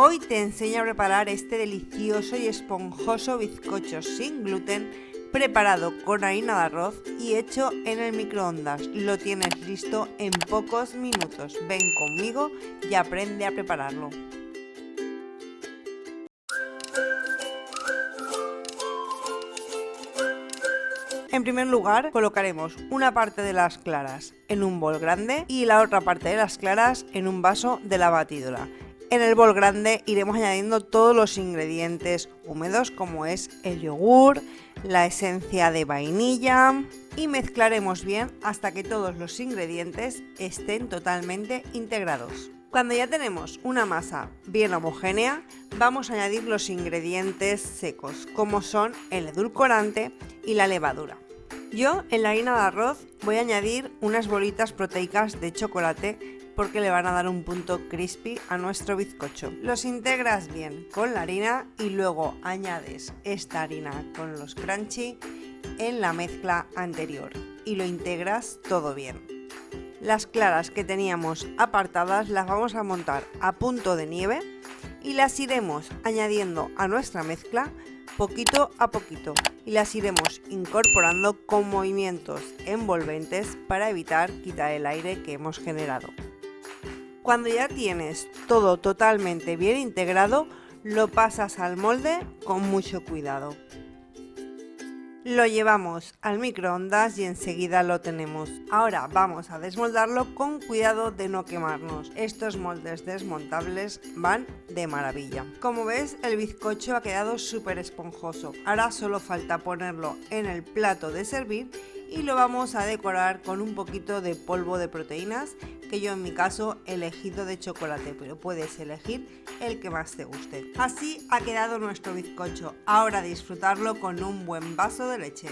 Hoy te enseño a preparar este delicioso y esponjoso bizcocho sin gluten preparado con harina de arroz y hecho en el microondas. Lo tienes listo en pocos minutos. Ven conmigo y aprende a prepararlo. En primer lugar, colocaremos una parte de las claras en un bol grande y la otra parte de las claras en un vaso de la batidora. En el bol grande iremos añadiendo todos los ingredientes húmedos como es el yogur, la esencia de vainilla y mezclaremos bien hasta que todos los ingredientes estén totalmente integrados. Cuando ya tenemos una masa bien homogénea, vamos a añadir los ingredientes secos, como son el edulcorante y la levadura. Yo en la harina de arroz voy a añadir unas bolitas proteicas de chocolate porque le van a dar un punto crispy a nuestro bizcocho. Los integras bien con la harina y luego añades esta harina con los crunchy en la mezcla anterior y lo integras todo bien. Las claras que teníamos apartadas las vamos a montar a punto de nieve y las iremos añadiendo a nuestra mezcla poquito a poquito y las iremos incorporando con movimientos envolventes para evitar quitar el aire que hemos generado. Cuando ya tienes todo totalmente bien integrado, lo pasas al molde con mucho cuidado. Lo llevamos al microondas y enseguida lo tenemos. Ahora vamos a desmoldarlo con cuidado de no quemarnos. Estos moldes desmontables van de maravilla. Como ves, el bizcocho ha quedado súper esponjoso. Ahora solo falta ponerlo en el plato de servir y lo vamos a decorar con un poquito de polvo de proteínas, que yo en mi caso he elegido de chocolate, pero puedes elegir el que más te guste. Así ha quedado nuestro bizcocho. Ahora disfrutarlo con un buen vaso de leche.